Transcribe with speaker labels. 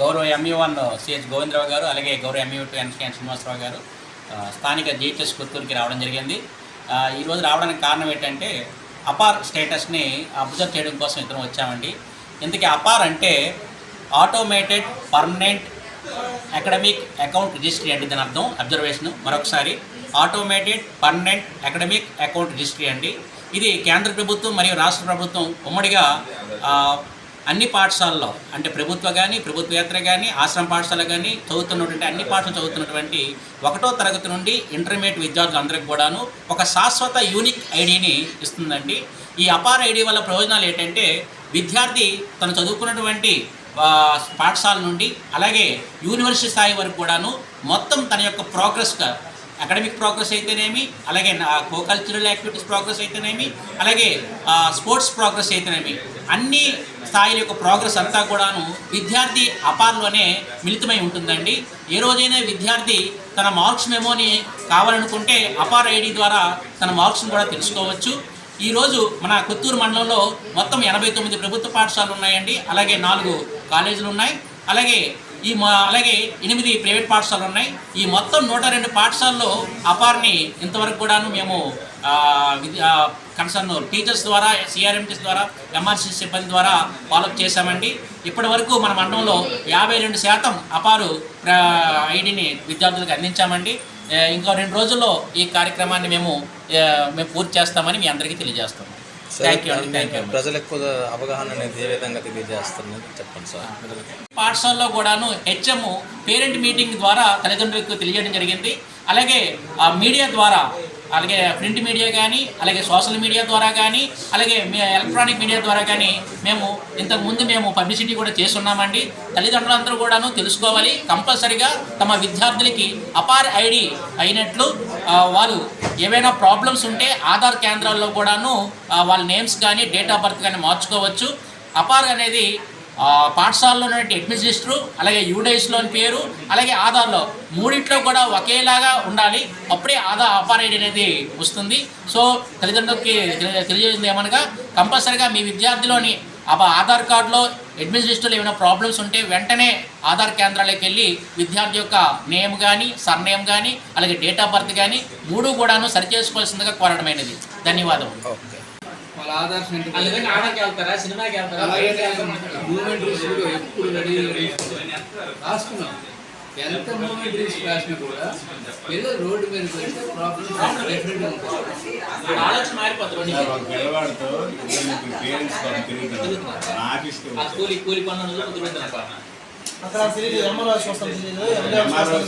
Speaker 1: గౌరవ ఎంఈ1 సిహెచ్ గోవిందరావు గారు, అలాగే గౌరవ ఎంఈ2 ఎన్కేఎన్ శ్రీనివాసరావు గారు స్థానిక జిహెచ్ఎస్ కొత్తూరుకి రావడం జరిగింది. ఈరోజు రావడానికి కారణం ఏంటంటే అపార్ స్టేటస్ని అబ్జర్వ్ చేయడం కోసం ఇద్దరం వచ్చామండి. ఇందుకే అపార్ అంటే automated permanent academic account registry అండి. దాని అర్థం అబ్జర్వేషన్ మరొకసారి, automated permanent academic account registry అండి. ఇది కేంద్ర ప్రభుత్వం మరియు రాష్ట్ర ప్రభుత్వం ఉమ్మడిగా అన్ని పాఠశాలలో, అంటే ప్రభుత్వ కానీ, ప్రభుత్వేతర కానీ, ఆశ్రమ పాఠశాల కానీ చదువుతున్నటువంటి అన్ని పాఠశాలలు చదువుతున్నటువంటి 1వ తరగతి నుండి ఇంటర్మీడియట్ విద్యార్థులందరికీ కూడాను ఒక శాశ్వత యూనిక్ ఐడిని ఇస్తుందండి. ఈ అపార్ ఐడి వల్ల ప్రయోజనాలు ఏంటంటే విద్యార్థి తను చదువుకున్నటువంటి పాఠశాల నుండి అలాగే యూనివర్సిటీ స్థాయి వరకు కూడాను మొత్తం తన యొక్క ప్రోగ్రెస్గా, అకాడమిక్ ప్రోగ్రెస్ అయితేనేమి, అలాగే కోకల్చరల్ యాక్టివిటీస్ ప్రోగ్రెస్ అయితేనేమి, అలాగే స్పోర్ట్స్ ప్రోగ్రెస్ అయితేనేమి, అన్ని స్థాయిల యొక్క ప్రోగ్రెస్ అంతా కూడాను విద్యార్థి అపార్లోనే మిళితమై ఉంటుందండి. ఏ రోజైనా విద్యార్థి తన మార్క్స్ మెమోని కావాలనుకుంటే అపార్ ఐడి ద్వారా తన మార్క్స్ని కూడా తెలుసుకోవచ్చు. ఈరోజు మన కొత్తూరు మండలంలో మొత్తం 89 ప్రభుత్వ పాఠశాలలు ఉన్నాయండి, అలాగే 4 కాలేజీలు ఉన్నాయి, అలాగే 8 ప్రైవేట్ పాఠశాలలు ఉన్నాయి. ఈ మొత్తం 102 పాఠశాలలో అపార్ని ఇంతవరకు కూడాను మేము కన్సర్న్ టీచర్స్ ద్వారా, సిఆర్ఎంటీస్ ద్వారా, ఎంఆర్సీ సిబ్బంది ద్వారా ఫాలోఅప్ చేశామండి. ఇప్పటి వరకు మన మండలంలో 52% అపారు ఐడిని విద్యార్థులకు అందించామండి. ఇంకో 2 రోజుల్లో ఈ కార్యక్రమాన్ని మేము పూర్తి చేస్తామని మీ అందరికీ తెలియజేస్తాము. థ్యాంక్ యూ అండి. Thank you.
Speaker 2: ప్రజలకు అవగాహన అనేది ఏ విధంగా తెలియజేస్తున్నది చెప్పండి సార్.
Speaker 1: పాఠశాలలో కూడాను హెచ్ఎం పేరెంట్ మీటింగ్ ద్వారా తల్లిదండ్రులకు తెలియజేయడం జరిగింది. అలాగే మీడియా ద్వారా, అలాగే ప్రింట్ మీడియా కానీ, అలాగే సోషల్ మీడియా ద్వారా కానీ, అలాగే ఎలక్ట్రానిక్ మీడియా ద్వారా కానీ ఇంతకుముందు మేము పబ్లిసిటీ కూడా చేస్తున్నామండి. తల్లిదండ్రులందరూ కూడాను తెలుసుకోవాలి, కంపల్సరిగా తమ విద్యార్థులకి అపార్ ఐడి అయినట్లు వాళ్ళు ఏవైనా ప్రాబ్లమ్స్ ఉంటే ఆధార్ కేంద్రాల్లో కూడాను వాళ్ళ నేమ్స్ కానీ, డేట్ ఆఫ్ బర్త్ కానీ మార్చుకోవచ్చు. అపార్ అనేది పాఠశాలలో ఉన్నటువంటి అడ్మినిస్ట్రేటరు, అలాగే యూడైస్లోని పేరు, అలాగే ఆధార్లో మూడింట్లో కూడా ఒకేలాగా ఉండాలి. అప్పుడే అపార్ ఐడి అనేది వస్తుంది. సో తల్లిదండ్రులకి తెలియజేసింది ఏమనగా, కంపల్సరీగా మీ విద్యార్థిలోని ఆధార్ కార్డులో అడ్మినిస్ట్రేటర్లో ఏమైనా ప్రాబ్లమ్స్ ఉంటే వెంటనే ఆధార్ కేంద్రాలకు వెళ్ళి విద్యార్థి యొక్క నేమ్ కానీ, సర్నేమ్ కానీ, అలాగే డేట్ ఆఫ్ బర్త్ కానీ 3 కూడాను సరిచేసుకోవాల్సిందిగా కోరడమైనది. ధన్యవాదములు.
Speaker 3: ఆడకి వెళ్తారా, సినిమాకి వెళ్తారా? మూమెంట్ ఎప్పుడు రెడీ రాసుకున్నాం. ఎంత మూమెంట్ రీల్స్ రాసినా కూడా ఏదో రోడ్డు మీద పెడితే ప్రాబ్లం డెఫినెట్గా ఉంటుంది.
Speaker 1: ఆలోచన మారిపోతుంది. కూలి పనులు తిరుగుతున్నారు.
Speaker 4: ఎంఆర్ఓ